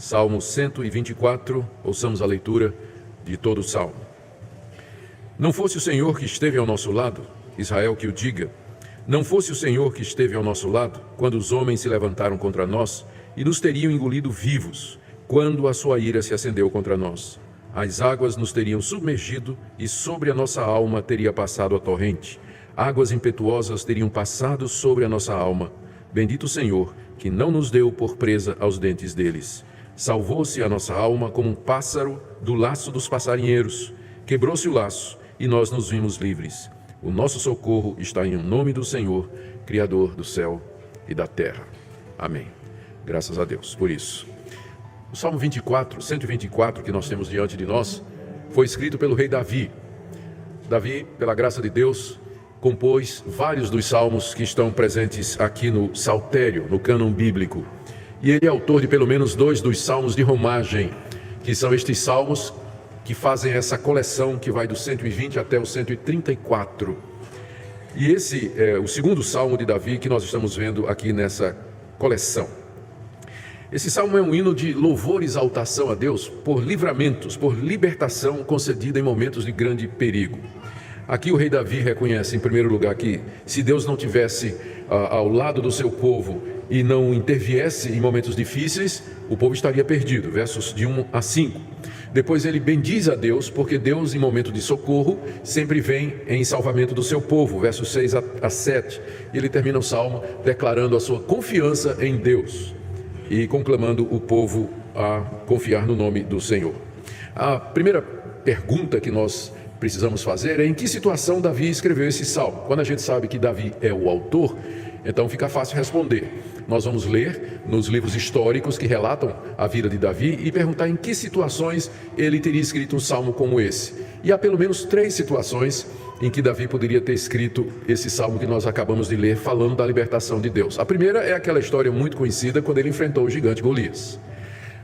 Salmo 124, ouçamos a leitura de todo o Salmo. Não fosse o Senhor que esteve ao nosso lado, Israel que o diga, não fosse o Senhor que esteve ao nosso lado, quando os homens se levantaram contra nós e nos teriam engolido vivos, quando a sua ira se acendeu contra nós. As águas nos teriam submergido e sobre a nossa alma teria passado a torrente. Águas impetuosas teriam passado sobre a nossa alma. Bendito o Senhor, que não nos deu por presa aos dentes deles. Salvou-se a nossa alma como um pássaro do laço dos passarinheiros. Quebrou-se o laço e nós nos vimos livres. O nosso socorro está em nome do Senhor, Criador do céu e da terra. Amém. Graças a Deus por isso. O Salmo 124, que nós temos diante de nós, foi escrito pelo rei Davi. Davi, pela graça de Deus, compôs vários dos salmos que estão presentes aqui no Saltério, no cânon bíblico. E ele é autor de pelo menos 2 dos salmos de romagem, que são estes salmos que fazem essa coleção que vai do 120 até o 134. E esse é o segundo salmo de Davi que nós estamos vendo aqui nessa coleção. Esse salmo é um hino de louvor e exaltação a Deus por livramentos, por libertação concedida em momentos de grande perigo. Aqui o rei Davi reconhece, em primeiro lugar, que se Deus não tivesse ao lado do seu povo e não interviesse em momentos difíceis, o povo estaria perdido, versos de 1 a 5. Depois ele bendiz a Deus, porque Deus, em momento de socorro, sempre vem em salvamento do seu povo, versos 6 a 7. E ele termina o salmo declarando a sua confiança em Deus e conclamando o povo a confiar no nome do Senhor. A primeira pergunta que nós precisamos fazer é: em que situação Davi escreveu esse salmo? Quando a gente sabe que Davi é o autor, então fica fácil responder. Nós vamos ler nos livros históricos que relatam a vida de Davi e perguntar em que situações ele teria escrito um salmo como esse. E há pelo menos 3 situações em que Davi poderia ter escrito esse salmo que nós acabamos de ler, falando da libertação de Deus. A primeira é aquela história muito conhecida quando ele enfrentou o gigante Golias.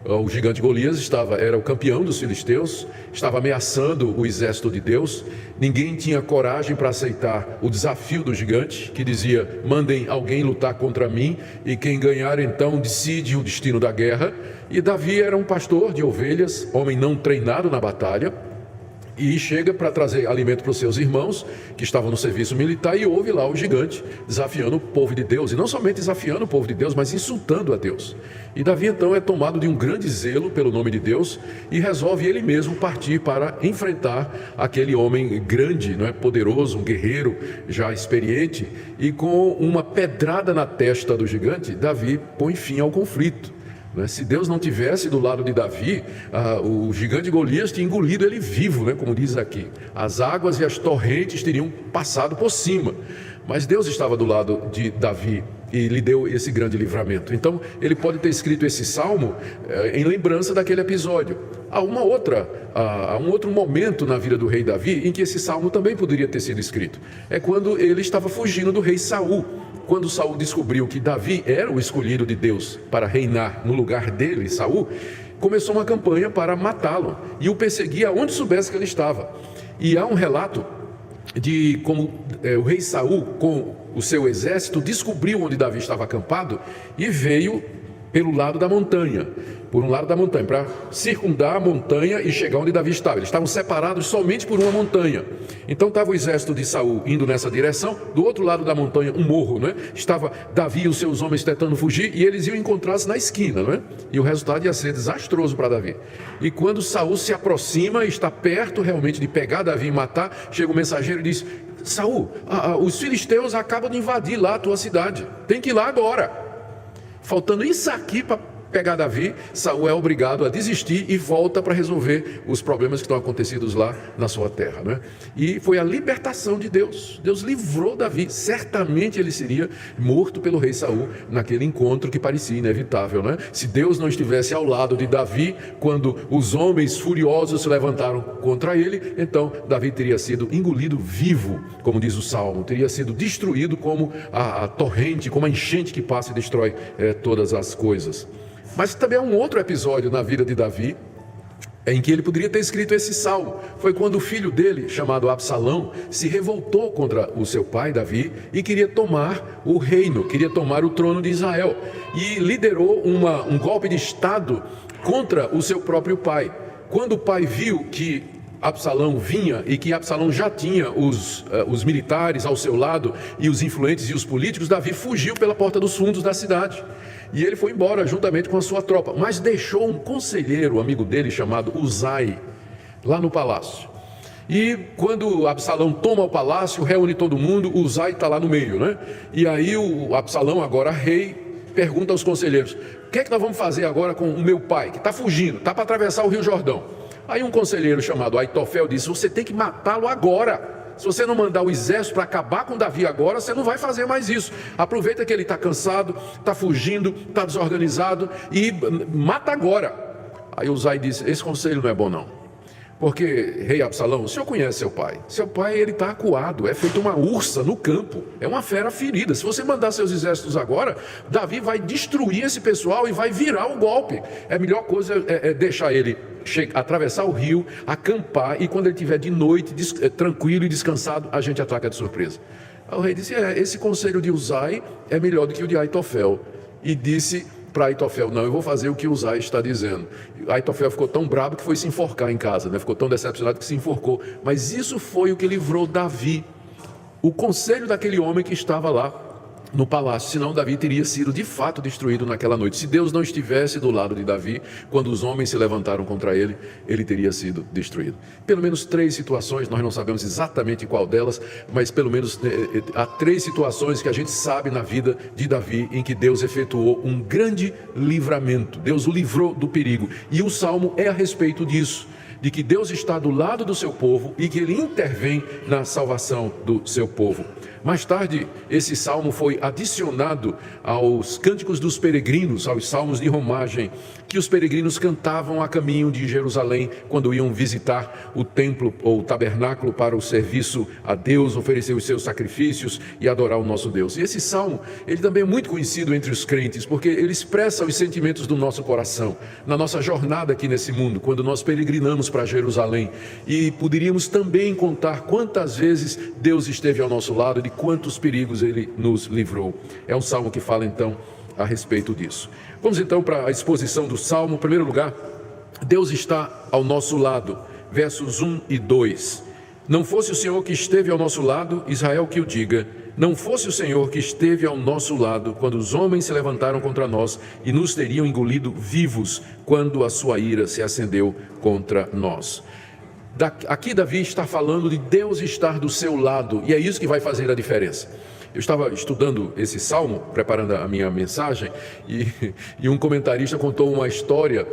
O gigante Golias era o campeão dos filisteus, estava ameaçando o exército de Deus. Ninguém tinha coragem para aceitar o desafio do gigante, que dizia: mandem alguém lutar contra mim, e quem ganhar então decide o destino da guerra. E Davi era um pastor de ovelhas, homem não treinado na batalha, e chega para trazer alimento para os seus irmãos que estavam no serviço militar, e ouve lá o gigante desafiando o povo de Deus, e não somente desafiando o povo de Deus, mas insultando a Deus. E Davi então é tomado de um grande zelo pelo nome de Deus e resolve ele mesmo partir para enfrentar aquele homem grande, não é, poderoso, um guerreiro já experiente, e com uma pedrada na testa do gigante, Davi põe fim ao conflito. Se Deus não tivesse do lado de Davi, o gigante Golias tinha engolido ele vivo, como diz aqui. As águas e as torrentes teriam passado por cima. Mas Deus estava do lado de Davi e lhe deu esse grande livramento. Então ele pode ter escrito esse salmo em lembrança daquele episódio. Há um outro momento na vida do rei Davi em que esse salmo também poderia ter sido escrito. É quando ele estava fugindo do rei Saul. Quando Saul descobriu que Davi era o escolhido de Deus para reinar no lugar dele, Saul, começou uma campanha para matá-lo e o perseguia onde soubesse que ele estava. E há um relato de como o rei Saul, com o seu exército, descobriu onde Davi estava acampado e veio pelo lado da montanha, para circundar a montanha e chegar onde Davi estava. Eles estavam separados somente por uma montanha. Então estava o exército de Saul indo nessa direção, do outro lado da montanha, um morro, estava Davi e os seus homens tentando fugir, e eles iam encontrar-se na esquina, E o resultado ia ser desastroso para Davi. E quando Saul se aproxima, está perto realmente de pegar Davi e matar, chega o mensageiro e diz: Saul, os filisteus acabam de invadir lá a tua cidade, tem que ir lá agora. Faltando isso aqui para pegar Davi, Saul é obrigado a desistir e volta para resolver os problemas que estão acontecidos lá na sua terra, E foi a libertação de Deus. Deus livrou Davi. Certamente ele seria morto pelo rei Saul naquele encontro que parecia inevitável, Se Deus não estivesse ao lado de Davi quando os homens furiosos se levantaram contra ele, então Davi teria sido engolido vivo, como diz o Salmo, teria sido destruído como a torrente, como a enchente que passa e destrói todas as coisas. Mas também há um outro episódio na vida de Davi em que ele poderia ter escrito esse salmo foi quando o filho dele, chamado Absalão, se revoltou contra o seu pai Davi e queria tomar o reino, queria tomar o trono de Israel, e liderou um golpe de estado contra o seu próprio pai. Quando o pai viu que Absalão vinha e que Absalão já tinha os militares ao seu lado e os influentes e os políticos, Davi fugiu pela porta dos fundos da cidade. E ele foi embora juntamente com a sua tropa, mas deixou um conselheiro, amigo dele, chamado Uzai, lá no palácio. E quando Absalão toma o palácio, reúne todo mundo, Uzai está lá no meio, né? E aí o Absalão, agora rei, pergunta aos conselheiros: o que é que nós vamos fazer agora com o meu pai, que está fugindo, está para atravessar o Rio Jordão? Aí um conselheiro chamado Aitofel disse: você tem que matá-lo agora. Se você não mandar o exército para acabar com Davi agora, você não vai fazer mais isso. Aproveita que ele está cansado, está fugindo, está desorganizado e mata agora. Aí Uzai disse: esse conselho não é bom não. Porque, rei Absalão, o senhor conhece seu pai. Seu pai, ele está acuado, é feito uma ursa no campo, é uma fera ferida. Se você mandar seus exércitos agora, Davi vai destruir esse pessoal e vai virar o golpe. A melhor coisa é deixar ele atravessar o rio, acampar, e quando ele estiver de noite, tranquilo e descansado, a gente ataca de surpresa. Aí o rei disse: esse conselho de Uzai é melhor do que o de Aitofel. E disse para Aitofel: não, eu vou fazer o que Uzai está dizendo. Aitofel ficou tão bravo que foi se enforcar em casa, né? Ficou tão decepcionado que se enforcou. Mas isso foi o que livrou Davi, o conselho daquele homem que estava lá no palácio. Senão Davi teria sido de fato destruído naquela noite. Se Deus não estivesse do lado de Davi, quando os homens se levantaram contra ele, ele teria sido destruído. Pelo menos 3 situações, nós não sabemos exatamente qual delas, mas pelo menos há 3 situações que a gente sabe na vida de Davi em que Deus efetuou um grande livramento. Deus o livrou do perigo, e o salmo é a respeito disso, de que Deus está do lado do seu povo e que ele intervém na salvação do seu povo. Mais tarde, esse salmo foi adicionado aos cânticos dos peregrinos, aos salmos de romagem, que os peregrinos cantavam a caminho de Jerusalém, quando iam visitar o templo ou o tabernáculo para o serviço a Deus, oferecer os seus sacrifícios e adorar o nosso Deus. E esse salmo, ele também é muito conhecido entre os crentes, porque ele expressa os sentimentos do nosso coração, na nossa jornada aqui nesse mundo, quando nós peregrinamos para Jerusalém. E poderíamos também contar quantas vezes Deus esteve ao nosso lado, de quantos perigos ele nos livrou. É um salmo que fala então a respeito disso. Vamos então para a exposição do salmo. Em primeiro lugar, Deus está ao nosso lado, versos 1 e 2. Não fosse o Senhor que esteve ao nosso lado, Israel que o diga, não fosse o Senhor que esteve ao nosso lado, quando os homens se levantaram contra nós e nos teriam engolido vivos, quando a sua ira se acendeu contra nós. Aqui Davi está falando de Deus estar do seu lado, e é isso que vai fazer a diferença. Eu estava estudando esse salmo, preparando a minha mensagem, e um comentarista contou uma história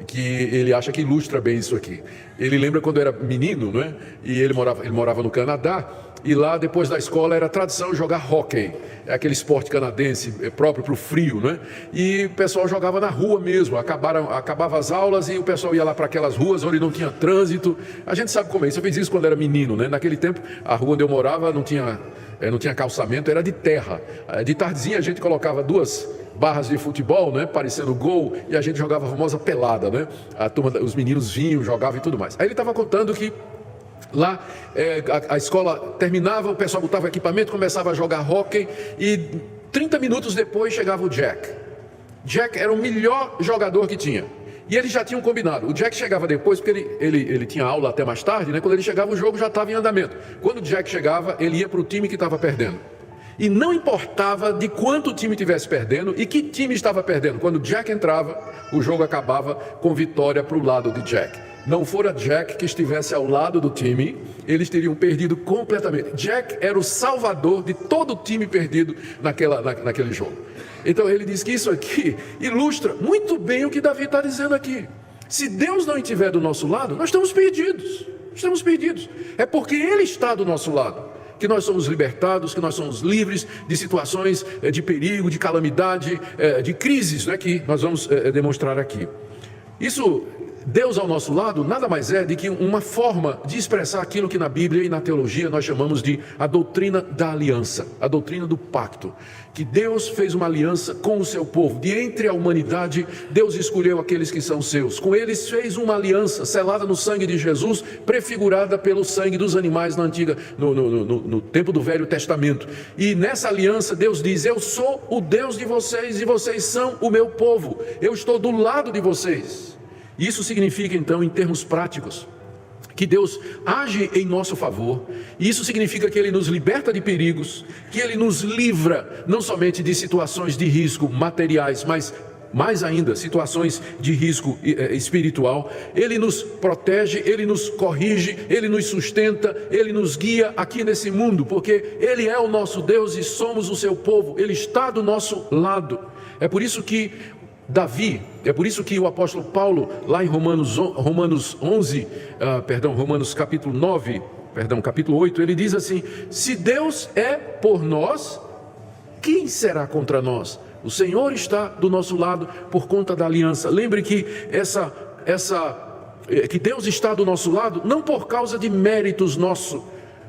que ele acha que ilustra bem isso aqui. Ele lembra quando era menino, não é? E ele morava no Canadá, e lá depois da escola era tradição jogar hóquei, é aquele esporte canadense próprio para o frio, né? E o pessoal jogava na rua mesmo, acabava as aulas e o pessoal ia lá para aquelas ruas onde não tinha trânsito. A gente sabe como é isso, eu fiz isso quando era menino, né? Naquele tempo a rua onde eu morava não tinha calçamento, era de terra. De tardezinha a gente colocava 2 barras de futebol, né, parecendo gol, e a gente jogava a famosa pelada, né? A turma, os meninos vinham, jogavam e tudo mais. Aí ele estava contando que lá a escola terminava, o pessoal botava equipamento, começava a jogar hóquei, e 30 minutos depois chegava o Jack. Jack era o melhor jogador que tinha. E eles já tinham combinado. O Jack chegava depois, porque ele tinha aula até mais tarde, né? Quando ele chegava, o jogo já estava em andamento. Quando o Jack chegava, ele ia para o time que estava perdendo. E não importava de quanto o time estivesse perdendo e que time estava perdendo. Quando o Jack entrava, o jogo acabava com vitória para o lado de Jack. Não fora Jack que estivesse ao lado do time, eles teriam perdido completamente. Jack era o salvador de todo o time perdido naquele jogo. Então ele diz que isso aqui ilustra muito bem o que Davi está dizendo aqui. Se Deus não estiver do nosso lado, nós estamos perdidos. Estamos perdidos. É porque Ele está do nosso lado que nós somos libertados, que nós somos livres de situações de perigo, de calamidade, de crises, né, que nós vamos demonstrar aqui. Isso Deus ao nosso lado nada mais é do que uma forma de expressar aquilo que na Bíblia e na teologia nós chamamos de a doutrina da aliança, a doutrina do pacto. Que Deus fez uma aliança com o seu povo, de entre a humanidade, Deus escolheu aqueles que são seus, com eles fez uma aliança selada no sangue de Jesus, prefigurada pelo sangue dos animais no tempo do Velho Testamento. E nessa aliança Deus diz: eu sou o Deus de vocês e vocês são o meu povo, eu estou do lado de vocês. Isso significa então, em termos práticos, que Deus age em nosso favor, e isso significa que Ele nos liberta de perigos, que Ele nos livra não somente de situações de risco materiais, mas mais ainda, situações de risco espiritual. Ele nos protege, Ele nos corrige, Ele nos sustenta, Ele nos guia aqui nesse mundo, porque Ele é o nosso Deus e somos o seu povo, Ele está do nosso lado. É por isso que o apóstolo Paulo, lá em Romanos capítulo 8, ele diz assim: se Deus é por nós, quem será contra nós? O Senhor está do nosso lado por conta da aliança. Lembre que que Deus está do nosso lado não por causa de méritos nossos,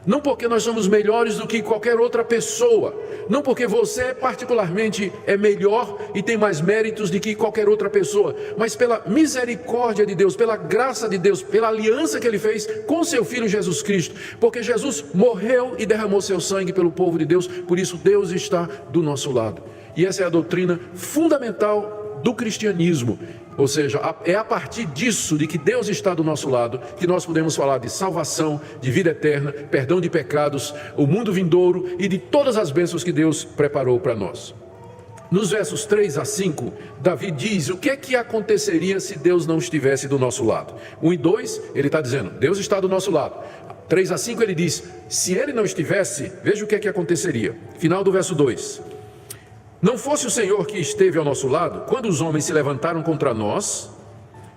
não porque nós somos melhores do que qualquer outra pessoa, não porque você particularmente é melhor e tem mais méritos do que qualquer outra pessoa, mas pela misericórdia de Deus, pela graça de Deus, pela aliança que Ele fez com seu Filho Jesus Cristo, porque Jesus morreu e derramou seu sangue pelo povo de Deus, por isso Deus está do nosso lado. E essa é a doutrina fundamental do cristianismo. Ou seja, é a partir disso, de que Deus está do nosso lado, que nós podemos falar de salvação, de vida eterna, perdão de pecados, o mundo vindouro e de todas as bênçãos que Deus preparou para nós. Nos versos 3 a 5, Davi diz o que é que aconteceria se Deus não estivesse do nosso lado. 1 e 2, ele está dizendo: Deus está do nosso lado. 3 a 5 ele diz: se Ele não estivesse, veja o que é que aconteceria. Final do verso 2: não fosse o Senhor que esteve ao nosso lado, quando os homens se levantaram contra nós,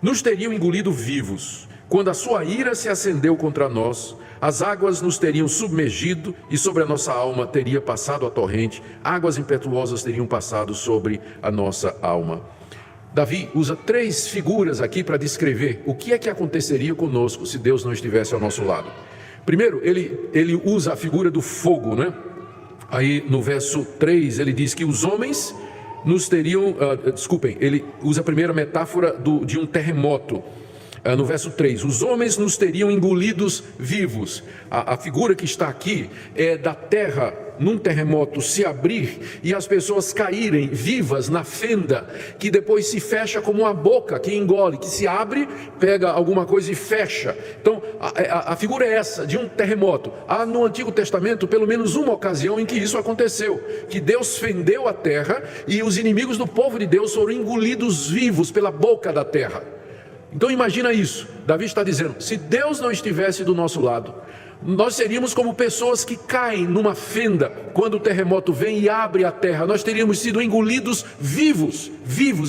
nos teriam engolido vivos. Quando a sua ira se acendeu contra nós, as águas nos teriam submergido e sobre a nossa alma teria passado a torrente, águas impetuosas teriam passado sobre a nossa alma. Davi usa 3 figuras aqui para descrever o que é que aconteceria conosco se Deus não estivesse ao nosso lado. Primeiro, ele usa a figura do fogo, né? Aí no verso 3 ele diz que os homens nos teriam, ele usa a primeira metáfora de um terremoto. No verso 3, os homens nos teriam engolidos vivos. A figura que está aqui é da terra num terremoto se abrir e as pessoas caírem vivas na fenda, que depois se fecha como uma boca que engole, que se abre, pega alguma coisa e fecha. Então a figura é essa, de um terremoto. Há no Antigo Testamento pelo menos uma ocasião em que isso aconteceu, que Deus fendeu a terra e os inimigos do povo de Deus foram engolidos vivos pela boca da terra. Então imagina isso, Davi está dizendo: se Deus não estivesse do nosso lado, nós seríamos como pessoas que caem numa fenda quando o terremoto vem e abre a terra. Nós teríamos sido engolidos vivos,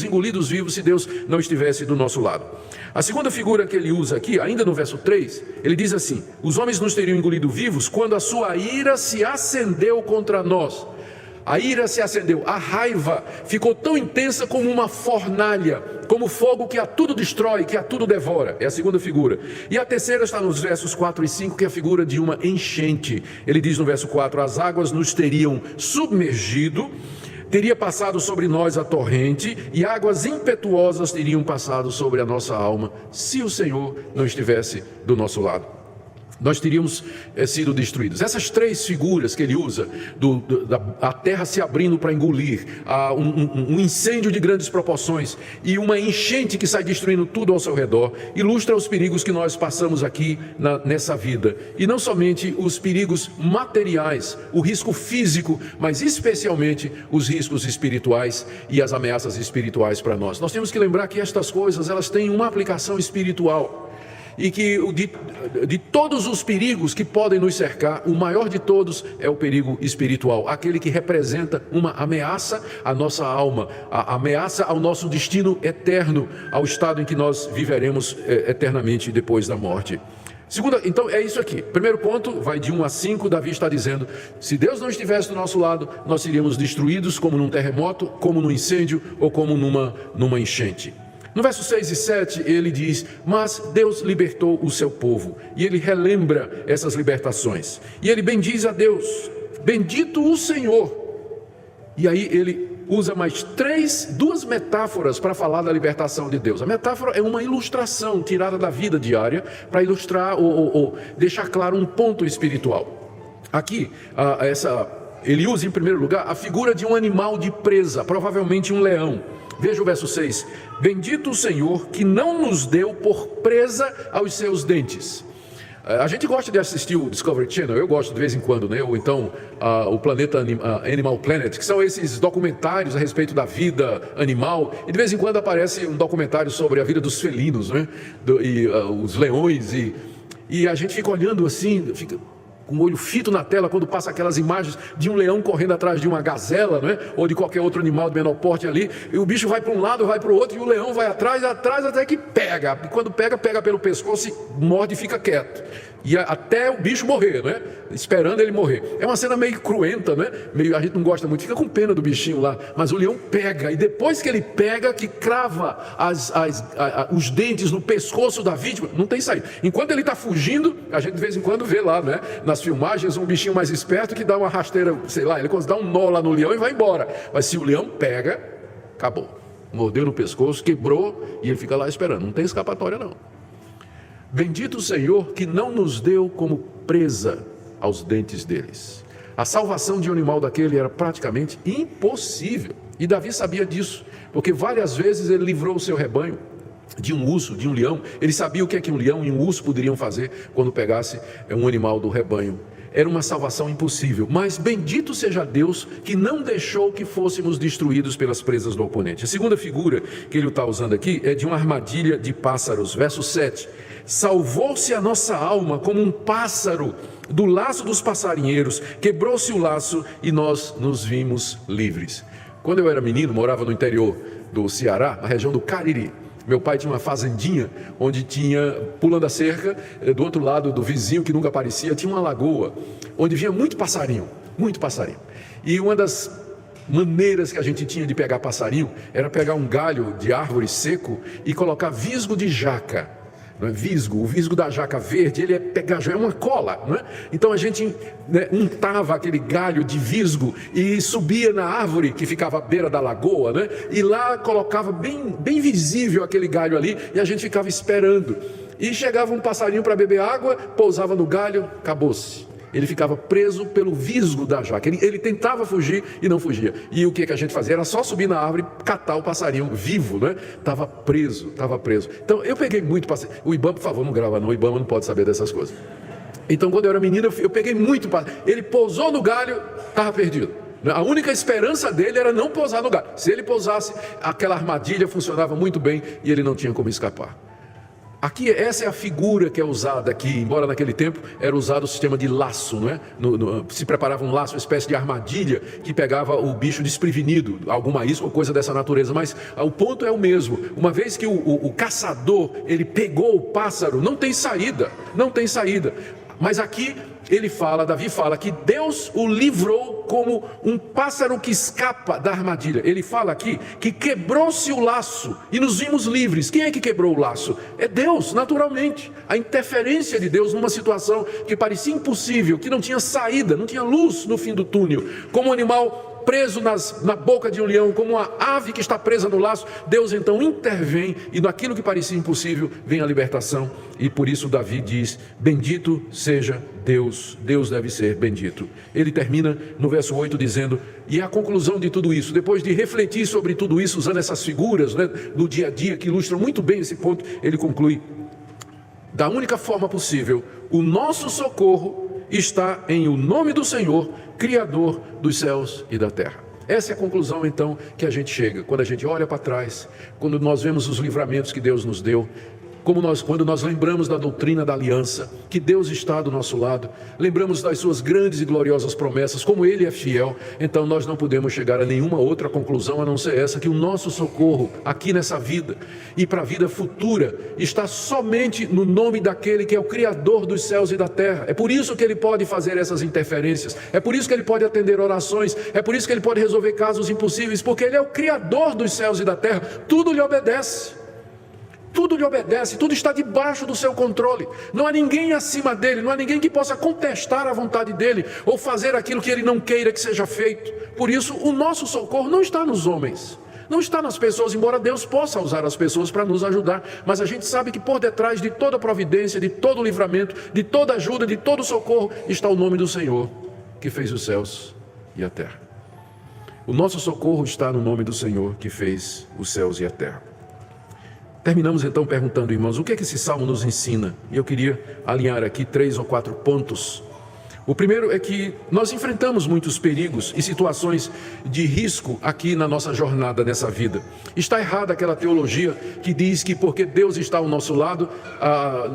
engolidos vivos, se Deus não estivesse do nosso lado. A segunda figura que ele usa aqui, ainda no verso 3, ele diz assim: os homens nos teriam engolido vivos quando a sua ira se acendeu contra nós. A ira se acendeu, a raiva ficou tão intensa como uma fornalha, como fogo que a tudo destrói, que a tudo devora. É a segunda figura. E a terceira está nos versos 4 e 5, que é a figura de uma enchente. Ele diz no verso 4: as águas nos teriam submergido, teria passado sobre nós a torrente, e águas impetuosas teriam passado sobre a nossa alma, se o Senhor não estivesse do nosso lado. Nós teríamos sido destruídos. Essas 3 figuras que ele usa, a terra se abrindo para engolir, um incêndio de grandes proporções e uma enchente que sai destruindo tudo ao seu redor, ilustra os perigos que nós passamos aqui nessa vida. E não somente os perigos materiais, o risco físico, mas especialmente os riscos espirituais e as ameaças espirituais para nós. Nós temos que lembrar que estas coisas, elas têm uma aplicação espiritual. E que de todos os perigos que podem nos cercar, o maior de todos é o perigo espiritual, aquele que representa uma ameaça à nossa alma, a ameaça ao nosso destino eterno, ao estado em que nós viveremos eternamente depois da morte. Então é isso aqui. Primeiro ponto, vai de 1 a 5, Davi está dizendo: se Deus não estivesse do nosso lado, nós seríamos destruídos como num terremoto, como num incêndio ou como numa enchente. No verso 6 e 7 ele diz: mas Deus libertou o seu povo. E ele relembra essas libertações. E ele bendiz a Deus: bendito o Senhor. E aí ele usa mais duas metáforas para falar da libertação de Deus. A metáfora é uma ilustração tirada da vida diária para ilustrar ou deixar claro um ponto espiritual. Aqui, ele usa em primeiro lugar a figura de um animal de presa, provavelmente um leão. Veja o verso 6. Bendito o Senhor que não nos deu por presa aos seus dentes. A gente gosta de assistir o Discovery Channel, eu gosto de vez em quando, né? Ou então o Planeta Animal Planet, que são esses documentários a respeito da vida animal. E de vez em quando aparece um documentário sobre a vida dos felinos, né? Os leões. E a gente fica olhando assim, fica com o olho fito na tela quando passa aquelas imagens de um leão correndo atrás de uma gazela, né? Ou de qualquer outro animal de menor porte ali, e o bicho vai para um lado, vai para o outro, e o leão vai atrás até que pega. E quando pega pelo pescoço e morde e fica quieto. E até o bicho morrer, né? Esperando ele morrer. É uma cena meio cruenta, né? A gente não gosta muito, fica com pena do bichinho lá. Mas o leão pega, e depois que ele pega, que crava os dentes no pescoço da vítima, não tem saída. Enquanto ele está fugindo, a gente de vez em quando vê lá, né? Nas filmagens, um bichinho mais esperto que dá uma rasteira, sei lá, ele dá um nó lá no leão e vai embora. Mas se o leão pega, acabou. Mordeu no pescoço, quebrou, e ele fica lá esperando. Não tem escapatória, não. Bendito o Senhor que não nos deu como presa aos dentes deles. A salvação de um animal daquele era praticamente impossível. E Davi sabia disso, porque várias vezes ele livrou o seu rebanho de um urso, de um leão. Ele sabia o que é que um leão e um urso poderiam fazer quando pegasse um animal do rebanho. Era uma salvação impossível, mas bendito seja Deus que não deixou que fôssemos destruídos pelas presas do oponente. A segunda figura que ele está usando aqui é de uma armadilha de pássaros. Verso 7. Salvou-se a nossa alma como um pássaro do laço dos passarinheiros, quebrou-se o laço e nós nos vimos livres. Quando eu era menino, morava no interior do Ceará, na região do Cariri. Meu pai tinha uma fazendinha onde tinha, pulando a cerca, do outro lado do vizinho que nunca aparecia, tinha uma lagoa, onde vinha muito passarinho. E uma das maneiras que a gente tinha de pegar passarinho era pegar um galho de árvore seco e colocar visgo de jaca. Não é? O visgo da jaca verde, ele é pegajoso, é uma cola, não é? Então a gente, né, untava aquele galho de visgo e subia na árvore que ficava à beira da lagoa, né? E lá colocava bem visível aquele galho ali e a gente ficava esperando. E chegava um passarinho para beber água, pousava no galho, acabou-se. Ele ficava preso pelo visgo da jaca. Ele tentava fugir e não fugia. E o que a gente fazia? Era só subir na árvore e catar o passarinho vivo, né? Estava preso. Então eu peguei muito passarinho. O Ibama, por favor, não grava não. O Ibama não pode saber dessas coisas. Então quando eu era menino, eu peguei muito passarinho. Ele pousou no galho, estava perdido. A única esperança dele era não pousar no galho. Se ele pousasse, aquela armadilha funcionava muito bem e ele não tinha como escapar. Aqui, essa é a figura que é usada aqui, embora naquele tempo era usado o sistema de laço, não é? Se preparava um laço, uma espécie de armadilha que pegava o bicho desprevenido, alguma isca ou coisa dessa natureza, mas o ponto é o mesmo. Uma vez que o caçador, ele pegou o pássaro, não tem saída. Mas aqui Davi fala que Deus o livrou como um pássaro que escapa da armadilha. Ele fala aqui que quebrou-se o laço e nos vimos livres. Quem é que quebrou o laço? É Deus, naturalmente. A interferência de Deus numa situação que parecia impossível, que não tinha saída, não tinha luz no fim do túnel. Como um animal preso na boca de um leão, como uma ave que está presa no laço, Deus então intervém e naquilo que parecia impossível vem a libertação. E por isso Davi diz: bendito seja Deus, Deus deve ser bendito. Ele termina no verso 8 dizendo, e a conclusão de tudo isso, depois de refletir sobre tudo isso, usando essas figuras, né, do dia a dia que ilustram muito bem esse ponto, ele conclui: da única forma possível, o nosso socorro está em o nome do Senhor, Criador dos céus e da terra. Essa é a conclusão então que a gente chega, quando a gente olha para trás, quando nós vemos os livramentos que Deus nos deu, quando nós lembramos da doutrina da aliança, que Deus está do nosso lado, lembramos das suas grandes e gloriosas promessas, como Ele é fiel, então nós não podemos chegar a nenhuma outra conclusão a não ser essa, que o nosso socorro aqui nessa vida e para a vida futura está somente no nome daquele que é o Criador dos céus e da terra. É por isso que Ele pode fazer essas interferências, é por isso que Ele pode atender orações, é por isso que Ele pode resolver casos impossíveis, porque Ele é o Criador dos céus e da terra, tudo lhe obedece. tudo lhe obedece, tudo está debaixo do seu controle. Não há ninguém acima dele, não há ninguém que possa contestar a vontade dele ou fazer aquilo que ele não queira que seja feito. Por isso, o nosso socorro não está nos homens, não está nas pessoas, embora Deus possa usar as pessoas para nos ajudar, mas a gente sabe que por detrás de toda providência, de todo livramento, de toda ajuda, de todo socorro, está o nome do Senhor, que fez os céus e a terra. O nosso socorro está no nome do Senhor, que fez os céus e a terra. Terminamos então perguntando, irmãos, o que é que esse salmo nos ensina? E eu queria alinhar aqui 3 ou 4 pontos. O primeiro é que nós enfrentamos muitos perigos e situações de risco aqui na nossa jornada nessa vida. Está errada aquela teologia que diz que porque Deus está ao nosso lado,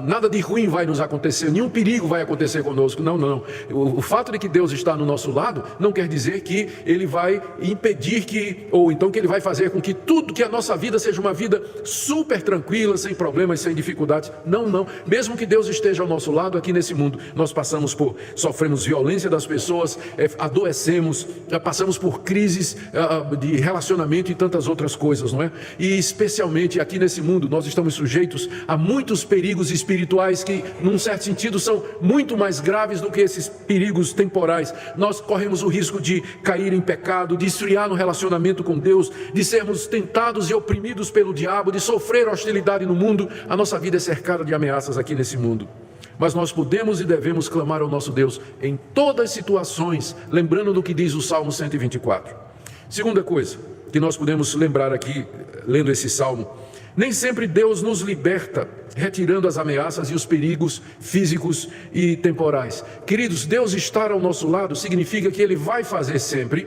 nada de ruim vai nos acontecer, nenhum perigo vai acontecer conosco. Não. O fato de que Deus está no nosso lado não quer dizer que Ele vai impedir ou então que Ele vai fazer com que tudo, que a nossa vida seja uma vida super tranquila, sem problemas, sem dificuldades. Não. Mesmo que Deus esteja ao nosso lado aqui nesse mundo, nós sofremos violência das pessoas, adoecemos, passamos por crises de relacionamento e tantas outras coisas, não é? E especialmente aqui nesse mundo nós estamos sujeitos a muitos perigos espirituais que, num certo sentido, são muito mais graves do que esses perigos temporais. Nós corremos o risco de cair em pecado, de esfriar no relacionamento com Deus, de sermos tentados e oprimidos pelo diabo, de sofrer hostilidade no mundo. A nossa vida é cercada de ameaças aqui nesse mundo. Mas nós podemos e devemos clamar ao nosso Deus em todas as situações, lembrando do que diz o Salmo 124. Segunda coisa que nós podemos lembrar aqui, lendo esse Salmo: nem sempre Deus nos liberta, retirando as ameaças e os perigos físicos e temporais. Queridos, Deus estar ao nosso lado significa que Ele vai fazer sempre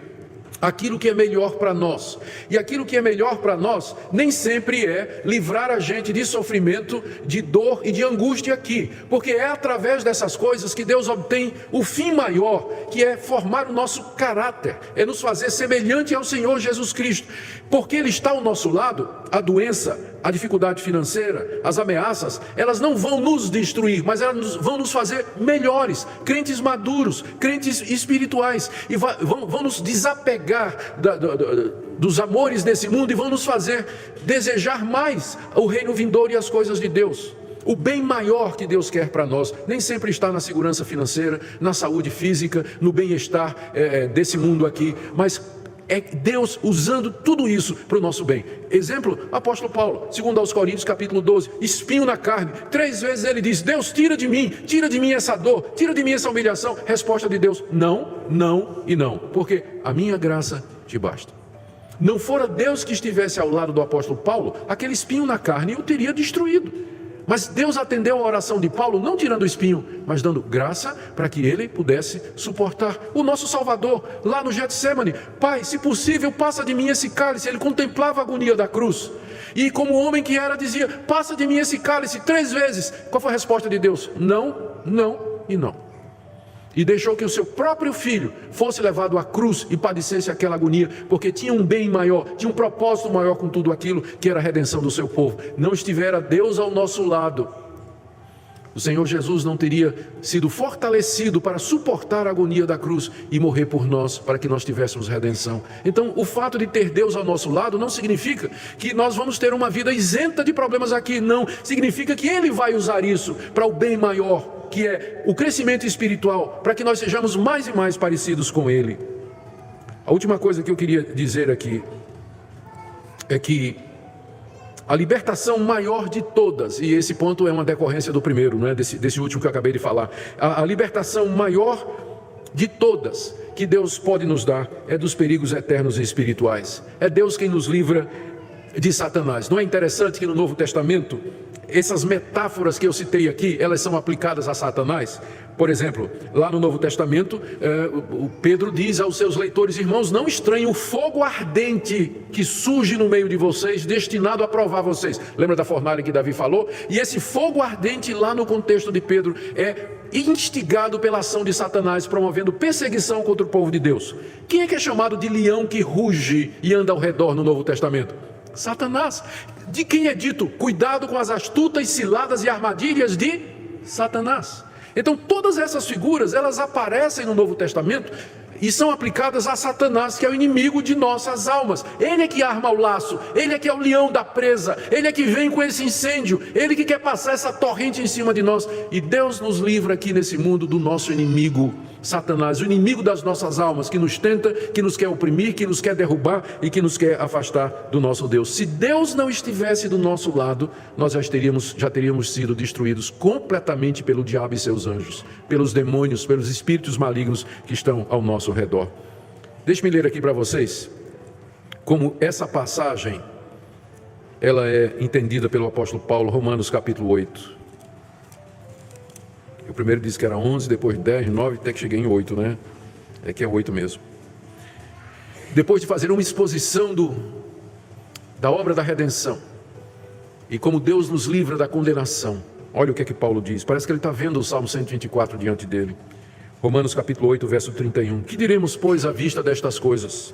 aquilo que é melhor para nós. E aquilo que é melhor para nós nem sempre é livrar a gente de sofrimento, de dor e de angústia aqui, porque é através dessas coisas que Deus obtém o fim maior, que é formar o nosso caráter, é nos fazer semelhante ao Senhor Jesus Cristo. Porque Ele está ao nosso lado, a doença, a dificuldade financeira, as ameaças, elas não vão nos destruir, mas elas vão nos fazer melhores, crentes maduros, crentes espirituais, e vão nos desapegar dos amores desse mundo e vão nos fazer desejar mais o reino vindouro e as coisas de Deus. O bem maior que Deus quer para nós nem sempre está na segurança financeira, na saúde física, no bem-estar desse mundo aqui, mas é Deus usando tudo isso para o nosso bem. Exemplo, apóstolo Paulo, 2 aos Coríntios, capítulo 12, espinho na carne. 3 vezes ele diz: Deus, tira de mim essa dor, tira de mim essa humilhação. Resposta de Deus: não e não, porque a minha graça te basta. Não fora Deus que estivesse ao lado do apóstolo Paulo, aquele espinho na carne o teria destruído. Mas Deus atendeu a oração de Paulo, não tirando o espinho, mas dando graça para que ele pudesse suportar. O nosso Salvador, lá no Getsemane: Pai, se possível, passa de mim esse cálice. Ele contemplava a agonia da cruz. E como homem que era, dizia: passa de mim esse cálice 3 vezes. Qual foi a resposta de Deus? Não e não. E deixou que o seu próprio filho fosse levado à cruz e padecesse aquela agonia, porque tinha um bem maior, tinha um propósito maior com tudo aquilo, que era a redenção do seu povo. Não estivera Deus ao nosso lado, o Senhor Jesus não teria sido fortalecido para suportar a agonia da cruz e morrer por nós, para que nós tivéssemos redenção. Então, o fato de ter Deus ao nosso lado não significa que nós vamos ter uma vida isenta de problemas aqui, não. Significa que Ele vai usar isso para o bem maior, que é o crescimento espiritual, para que nós sejamos mais e mais parecidos com Ele. A última coisa que eu queria dizer aqui é que a libertação maior de todas, e esse ponto é uma decorrência do primeiro, não é? desse último que eu acabei de falar, a libertação maior de todas que Deus pode nos dar é dos perigos eternos e espirituais. É Deus quem nos livra de Satanás. Não é interessante que no Novo Testamento essas metáforas que eu citei aqui, elas são aplicadas a Satanás? Por exemplo, lá no Novo Testamento, o Pedro diz aos seus leitores: irmãos, não estranhem o fogo ardente que surge no meio de vocês, destinado a provar vocês. Lembra da fornalha que Davi falou? E esse fogo ardente, lá no contexto de Pedro, é instigado pela ação de Satanás, promovendo perseguição contra o povo de Deus. Quem é que é chamado de leão que ruge e anda ao redor no Novo Testamento? Satanás. De quem é dito: cuidado com as astutas ciladas e armadilhas de Satanás. Então todas essas figuras, elas aparecem no Novo Testamento e são aplicadas a Satanás, que é o inimigo de nossas almas. Ele é que arma o laço, ele é que é o leão da presa, ele é que vem com esse incêndio, ele que quer passar essa torrente em cima de nós. E Deus nos livra aqui nesse mundo do nosso inimigo, Satanás, o inimigo das nossas almas, que nos tenta, que nos quer oprimir, que nos quer derrubar e que nos quer afastar do nosso Deus. Se Deus não estivesse do nosso lado, nós já teríamos sido destruídos completamente pelo diabo e seus anjos, pelos demônios, pelos espíritos malignos que estão ao nosso redor. Deixe-me ler aqui para vocês como essa passagem ela é entendida pelo apóstolo Paulo, Romanos capítulo 8. O primeiro disse que era 11, depois 10, 9, até que cheguei em 8, né? É que é 8 mesmo. Depois de fazer uma exposição da obra da redenção e como Deus nos livra da condenação, olha o que é que Paulo diz. Parece que ele está vendo o Salmo 124 diante dele. Romanos capítulo 8, verso 31. Que diremos, pois, à vista destas coisas?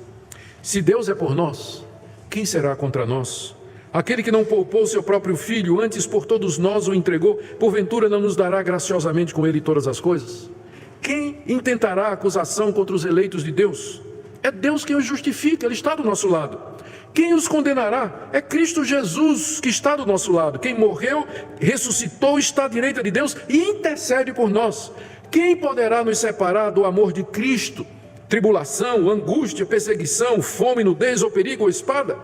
Se Deus é por nós, quem será contra nós? Aquele que não poupou seu próprio filho, antes por todos nós o entregou, porventura não nos dará graciosamente com ele todas as coisas? Quem intentará acusação contra os eleitos de Deus? É Deus quem os justifica, Ele está do nosso lado. Quem os condenará? É Cristo Jesus que está do nosso lado. Quem morreu, ressuscitou, está à direita de Deus e intercede por nós. Quem poderá nos separar do amor de Cristo? Tribulação, angústia, perseguição, fome, nudez ou perigo ou espada?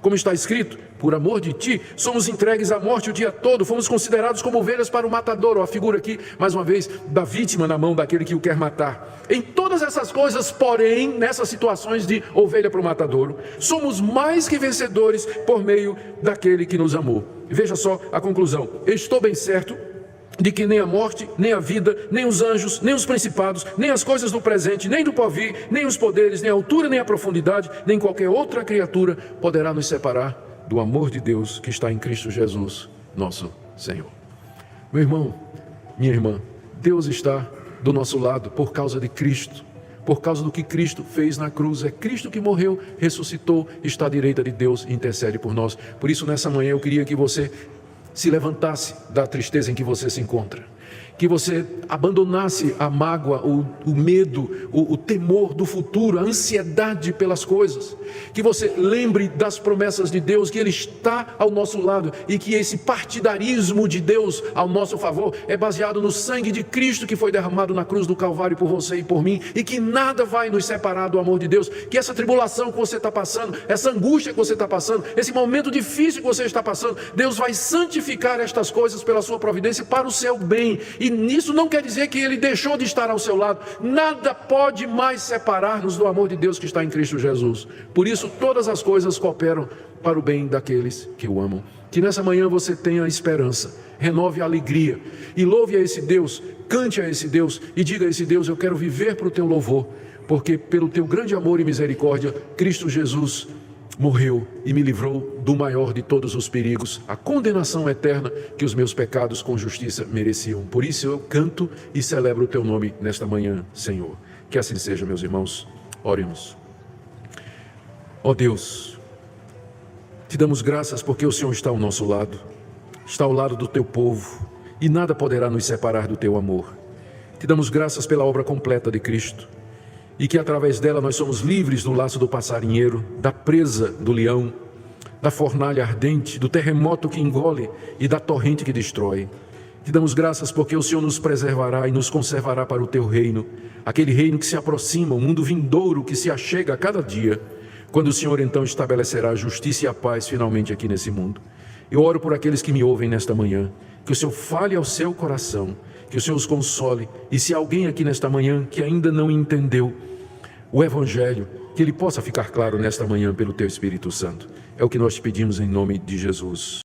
Como está escrito, por amor de ti, somos entregues à morte o dia todo, fomos considerados como ovelhas para o matador, ou a figura aqui, mais uma vez, da vítima na mão daquele que o quer matar. Em todas essas coisas, porém, nessas situações de ovelha para o matadouro, somos mais que vencedores por meio daquele que nos amou. Veja só a conclusão. Estou bem certo de que nem a morte, nem a vida, nem os anjos, nem os principados, nem as coisas do presente, nem do porvir, nem os poderes, nem a altura, nem a profundidade, nem qualquer outra criatura poderá nos separar do amor de Deus que está em Cristo Jesus, nosso Senhor. Meu irmão, minha irmã, Deus está do nosso lado por causa de Cristo, por causa do que Cristo fez na cruz. É Cristo que morreu, ressuscitou, está à direita de Deus e intercede por nós. Por isso, nessa manhã, eu queria que você se levantasse da tristeza em que você se encontra, que você abandonasse a mágoa, o medo, o temor do futuro, a ansiedade pelas coisas, que você lembre das promessas de Deus, que Ele está ao nosso lado e que esse partidarismo de Deus ao nosso favor é baseado no sangue de Cristo que foi derramado na cruz do Calvário por você e por mim, e que nada vai nos separar do amor de Deus, que essa tribulação que você está passando, essa angústia que você está passando, esse momento difícil que você está passando, Deus vai santificar estas coisas pela sua providência para o seu bem. E nisso não quer dizer que Ele deixou de estar ao seu lado. Nada pode mais separar-nos do amor de Deus que está em Cristo Jesus. Por isso todas as coisas cooperam para o bem daqueles que o amam. Que nessa manhã você tenha esperança, renove a alegria e louve a esse Deus, cante a esse Deus e diga a esse Deus: eu quero viver para o teu louvor, porque pelo teu grande amor e misericórdia, Cristo Jesus morreu e me livrou do maior de todos os perigos, a condenação eterna que os meus pecados com justiça mereciam. Por isso eu canto e celebro o teu nome nesta manhã, Senhor. Que assim seja, meus irmãos. Oremos. Ó Deus, te damos graças porque o Senhor está ao nosso lado, está ao lado do teu povo, e nada poderá nos separar do teu amor. Te damos graças pela obra completa de Cristo, e que através dela nós somos livres do laço do passarinheiro, da presa do leão, da fornalha ardente, do terremoto que engole e da torrente que destrói. Te damos graças porque o Senhor nos preservará e nos conservará para o teu reino, aquele reino que se aproxima, o mundo vindouro que se achega a cada dia, quando o Senhor então estabelecerá a justiça e a paz finalmente aqui nesse mundo. Eu oro por aqueles que me ouvem nesta manhã, que o Senhor fale ao seu coração, que o Senhor os console, e se alguém aqui nesta manhã que ainda não entendeu o Evangelho, que ele possa ficar claro nesta manhã pelo teu Espírito Santo. É o que nós te pedimos em nome de Jesus.